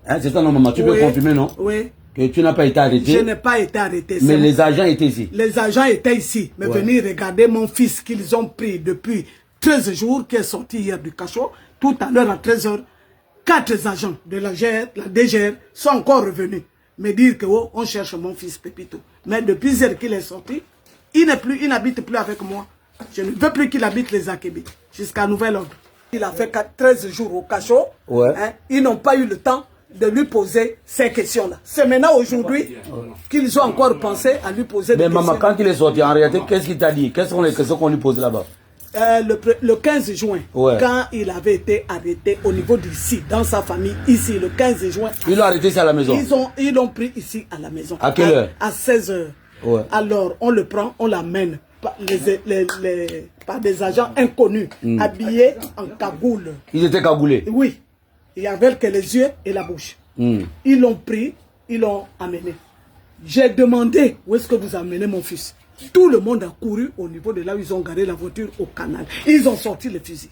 Hein, c'est ça, non, maman, tu peux confirmer, non? Oui. Que tu n'as pas été arrêté. Je n'ai pas été arrêté. Mais les agents étaient ici. Les agents étaient ici. Mais venir regarder mon fils qu'ils ont pris depuis 13 jours, qui est sorti hier du cachot. Tout à l'heure, à 13 h, 4 agents de la DGR sont encore revenus. Me dire que on cherche mon fils Pépito. Mais depuis hier qu'il est sorti, il n'habite plus avec moi. Je ne veux plus qu'il habite les Akébé. Jusqu'à nouvel ordre. Il a fait 13 jours au cachot. Hein, ils n'ont pas eu le temps de lui poser ces questions-là. C'est maintenant aujourd'hui qu'ils ont encore pensé à lui poser des questions. Mais maman, quand il est sorti, en réalité, qu'est-ce qu'il t'a dit? Quelles sont les questions qu'on lui posait là-bas? Le 15 juin, quand il avait été arrêté au niveau d'ici, dans sa famille, ici, le 15 juin. Ils l'ont arrêté ici à la maison? Ils l'ont pris ici à la maison. À quelle heure? À 16 h. Alors, on le prend, on l'amène par des agents inconnus, habillés en cagoule. Ils étaient cagoulés? Oui. Il y avait que les yeux et la bouche. Ils l'ont pris, ils l'ont amené. J'ai demandé où est-ce que vous amenez mon fils. Tout le monde a couru au niveau de là où ils ont garé la voiture au canal. Ils ont sorti les fusils.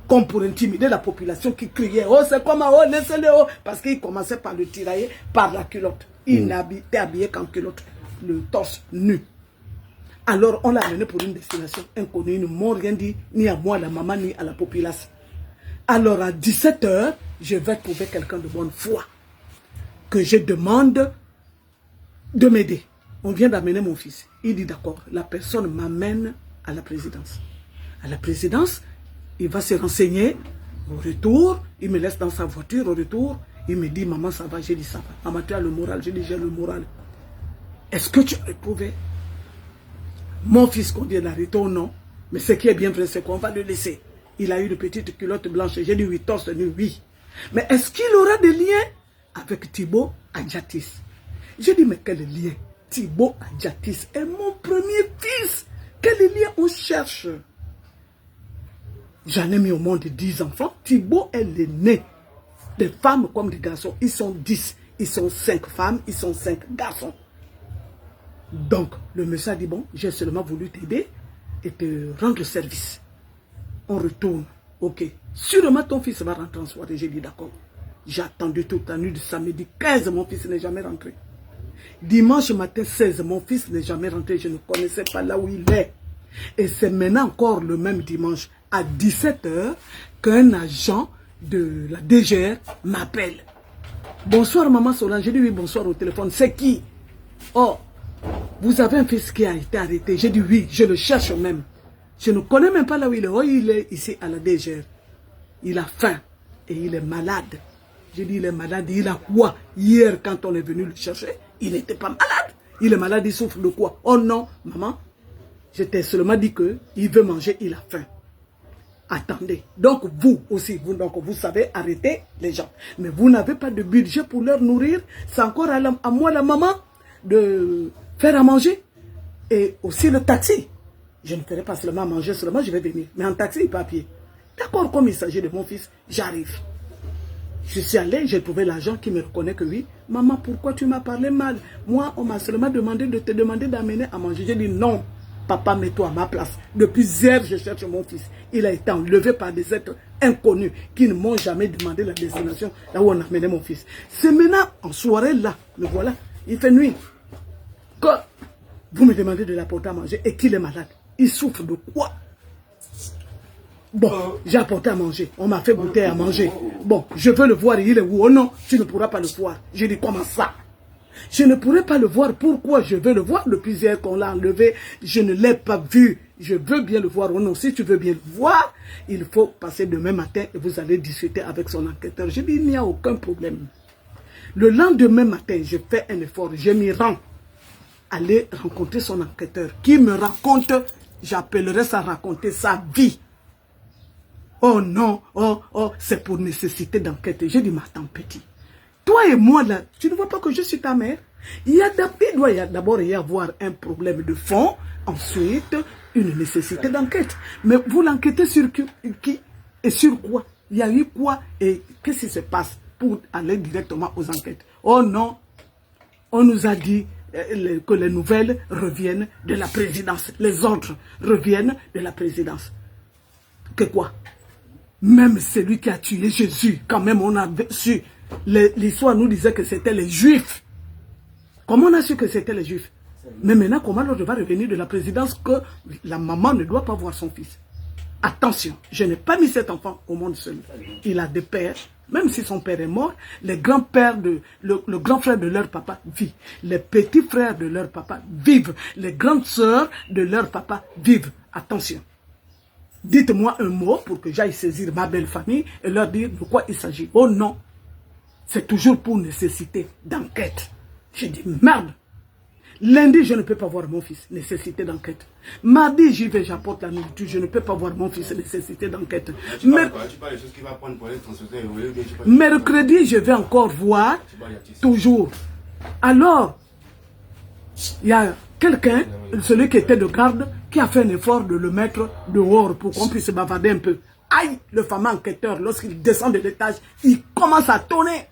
Comme pour intimider la population qui criait, oh c'est comment, oh laissez-le, oh. Parce qu'ils commençaient par le tirailler par la culotte. Il n'était habillé qu'en culotte, le torse nu. Alors on l'a amené pour une destination inconnue. Ils ne m'ont rien dit, ni à moi, la maman, ni à la population. Alors à 17 h, je vais trouver quelqu'un de bonne foi. Que je demande de m'aider. On vient d'amener mon fils. Il dit d'accord, la personne m'amène à la présidence. À la présidence, il va se renseigner. Au retour, il me laisse dans sa voiture. Au retour, il me dit, maman, ça va. J'ai dit, ça va. Maman, tu as le moral. J'ai dit, j'ai le moral. Est-ce que tu as éprouvé mon fils qu'on vient d'arrêter ou non? Mais ce qui est bien vrai, c'est qu'on va le laisser. Il a eu de petites culottes blanches. J'ai dit, oui, torse nu, oui. Mais est-ce qu'il aura des liens avec Thibaut Adjatis? J'ai dit, mais quel lien? Thibaut Adjatis est mon premier fils. Quel lien on cherche? J'en ai mis au monde 10 enfants. Thibaut est l'aîné. Des femmes comme des garçons. Ils sont 10. Ils sont 5 femmes. Ils sont 5 garçons. Donc, le monsieur a dit, bon, j'ai seulement voulu t'aider et te rendre service. On retourne. Ok. Sûrement ton fils va rentrer en soirée. J'ai dit d'accord. J'ai attendu toute la nuit de samedi 15. Mon fils n'est jamais rentré. Dimanche matin 16, mon fils n'est jamais rentré. Je ne connaissais pas là où il est. Et c'est maintenant encore le même dimanche à 17 h qu'un agent de la DGR m'appelle. Bonsoir maman Solange. J'ai dit oui, bonsoir au téléphone. C'est qui? Oh, vous avez un fils qui a été arrêté. J'ai dit oui, je le cherche même. Je ne connais même pas là où il est. Oh, il est ici à la DGR. Il a faim et il est malade. J'ai dit il est malade. Il a quoi? Hier quand on est venu le chercher, il n'était pas malade. Il est malade, il souffre de quoi? Oh non, maman. Je t'ai seulement dit qu'il veut manger, il a faim. Attendez. Donc vous aussi, vous savez arrêter les gens. Mais vous n'avez pas de budget pour leur nourrir. C'est encore à moi, la maman, de faire à manger. Et aussi le taxi. Je ne ferai pas seulement manger, seulement je vais venir. Mais en taxi, pas à pied. D'accord, comme il s'agit de mon fils, j'arrive. Je suis allé, j'ai trouvé l'agent qui me reconnaît que oui. Maman, pourquoi tu m'as parlé mal? Moi, on m'a seulement demandé de te demander d'amener à manger. J'ai dit non, papa, mets-toi à ma place. Depuis hier, je cherche mon fils. Il a été enlevé par des êtres inconnus qui ne m'ont jamais demandé la destination là où on a amené mon fils. C'est maintenant, en soirée là, me voilà, il fait nuit. Quand vous me demandez de l'apporter à manger et qu'il est malade, il souffre de quoi? Bon, j'ai apporté à manger. On m'a fait goûter à manger. Bon, je veux le voir. Il est où? Oh non, tu ne pourras pas le voir. Je dis, comment ça? Je ne pourrai pas le voir. Pourquoi je veux le voir? Depuis hier qu'on l'a enlevé, je ne l'ai pas vu. Je veux bien le voir. Oh non, si tu veux bien le voir, il faut passer demain matin et vous allez discuter avec son enquêteur. Je dis, il n'y a aucun problème. Le lendemain matin, je fais un effort. Je m'y rends. Aller rencontrer son enquêteur qui me raconte, j'appellerai ça raconter sa vie. Oh non, oh, c'est pour nécessité d'enquête. J'ai dit, mais attends, petit. Toi et moi, là, tu ne vois pas que je suis ta mère? Il doit d'abord y avoir un problème de fond, ensuite, une nécessité d'enquête. Mais vous l'enquêtez sur qui et sur quoi? Il y a eu quoi et qu'est-ce qui se passe pour aller directement aux enquêtes? Oh non, on nous a dit que les nouvelles reviennent de la présidence. Les ordres reviennent de la présidence. Que quoi? Même celui qui a tué Jésus, quand même on a su l'histoire nous disait que c'était les Juifs. Comment on a su que c'était les Juifs? Mais maintenant, comment l'autre va revenir de la présidence que la maman ne doit pas voir son fils? Attention, je n'ai pas mis cet enfant au monde seul. Il a des pères, même si son père est mort, les grands-pères le grand frère de leur papa vit. Les petits frères de leur papa vivent. Les grandes sœurs de leur papa vivent. Attention. Dites-moi un mot pour que j'aille saisir ma belle famille et leur dire de quoi il s'agit. Oh non, c'est toujours pour nécessité d'enquête. J'ai dit merde. Lundi, je ne peux pas voir mon fils, nécessité d'enquête. Mardi, j'y vais, j'apporte la nourriture, je ne peux pas voir mon fils, nécessité d'enquête. Mercredi, je vais encore voir, toujours. Alors, il y a quelqu'un, celui qui était de garde, qui a fait un effort de le mettre dehors pour qu'on puisse bavarder un peu. Aïe, le fameux enquêteur, lorsqu'il descend de l'étage, il commence à tonner.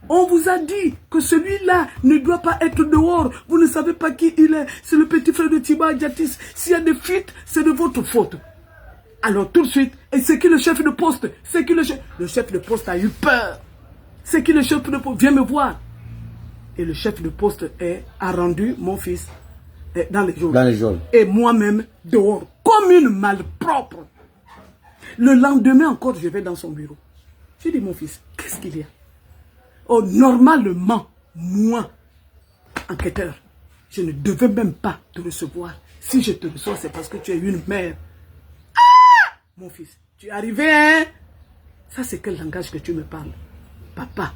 On vous a dit que celui-là ne doit pas être dehors. Vous ne savez pas qui il est. C'est le petit frère de Tibo Adjatis. S'il y a des fuites, c'est de votre faute. Alors tout de suite, et c'est qui le chef de poste? C'est qui le chef de poste a eu peur. C'est qui le chef de poste? Viens me voir. Et le chef de poste a rendu mon fils dans les jours. Et moi-même dehors, comme une malpropre. Le lendemain encore, je vais dans son bureau. Je dis, mon fils, qu'est-ce qu'il y a? Oh, normalement, moi, enquêteur, je ne devais même pas te recevoir. Si je te reçois, c'est parce que tu es une mère. Ah! Mon fils, tu es arrivé, hein? Ça, c'est quel langage que tu me parles? Papa,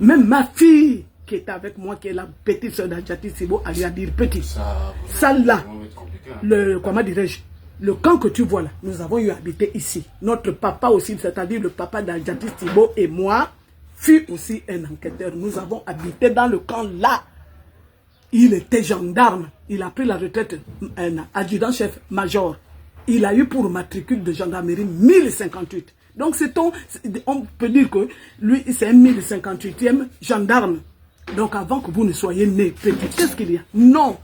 même ma fille qui est avec moi, qui est la petite soeur d'Adjati Sibo, elle lui a dit petit. Ça là, comment dirais-je? Le camp que tu vois là, nous avons eu habité ici. Notre papa aussi, c'est-à-dire le papa d'Adjati Sibo et moi, fut aussi un enquêteur. Nous avons habité dans le camp là. Il était gendarme. Il a pris la retraite, un adjudant-chef major. Il a eu pour matricule de gendarmerie 1058. Donc on peut dire que lui, c'est un 1058e gendarme. Donc avant que vous ne soyez né, petit, qu'est-ce qu'il y a? Non,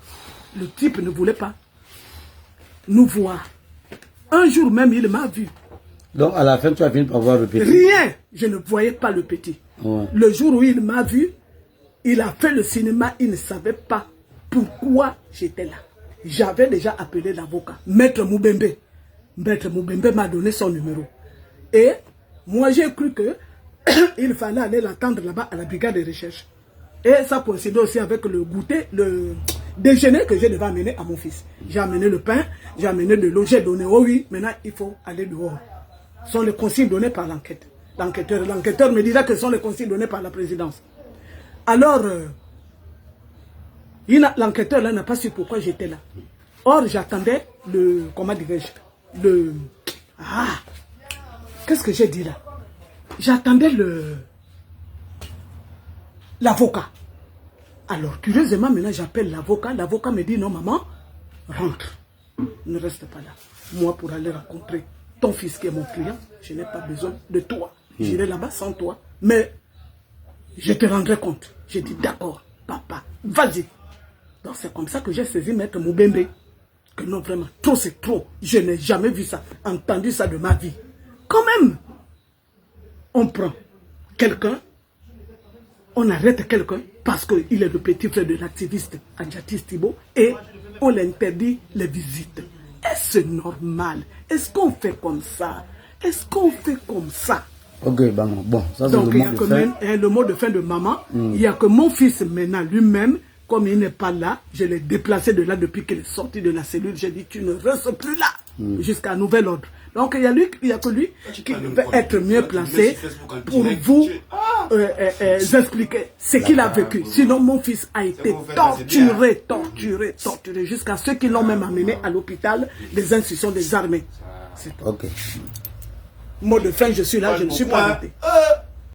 le type ne voulait pas nous voir. Un jour même, il m'a vu. Donc à la fin, tu as fini par voir le petit? Rien, je ne voyais pas le petit. Ouais. Le jour où il m'a vu, il a fait le cinéma, il ne savait pas pourquoi j'étais là. J'avais déjà appelé l'avocat, Maître Moubembe. Maître Moubembe m'a donné son numéro. Et moi j'ai cru que il fallait aller l'attendre là-bas à la brigade de recherche. Et ça coïncidait aussi avec le goûter, le déjeuner que je devais amener à mon fils. J'ai amené le pain, j'ai amené de l'eau, j'ai donné, oh oui, maintenant il faut aller dehors. Ce sont les consignes données par l'enquête. L'enquêteur me dira que ce sont les consignes données par la présidence. Alors, l'enquêteur là n'a pas su pourquoi j'étais là. Or, j'attendais comment dirais-je, qu'est-ce que j'ai dit là? J'attendais l'avocat. Alors, curieusement, maintenant j'appelle l'avocat. L'avocat me dit, non maman, rentre. Ne reste pas là. Moi, pour aller rencontrer ton fils qui est mon client, je n'ai pas besoin de toi. J'irai là-bas sans toi. Mais je te rendrai compte. J'ai dit, d'accord, papa, vas-y. Donc c'est comme ça que j'ai saisi Maître Moubembe. Que non, vraiment, trop c'est trop. Je n'ai jamais vu ça, entendu ça de ma vie. Quand même, on prend quelqu'un, on arrête quelqu'un parce qu'il est le petit frère de l'activiste Adjatis Tibo et on l'interdit les visites. Est-ce normal? Est-ce qu'on fait comme ça? Est-ce qu'on fait comme ça? Ok, bon, ça c'est donc, le mot de fin de maman. Il n'y a que mon fils maintenant lui-même, comme il n'est pas là, je l'ai déplacé de là depuis qu'il est sorti de la cellule. J'ai dit, tu ne restes plus là jusqu'à nouvel ordre. Donc il y a que lui qui peut être mieux placé pour vous expliquer ce qu'il a vécu. Sinon mon fils a été torturé jusqu'à ceux qui l'ont même amené à l'hôpital des institutions des armées. C'est tout. Ok. Mot de fin, je suis là, je ne suis pas arrêté.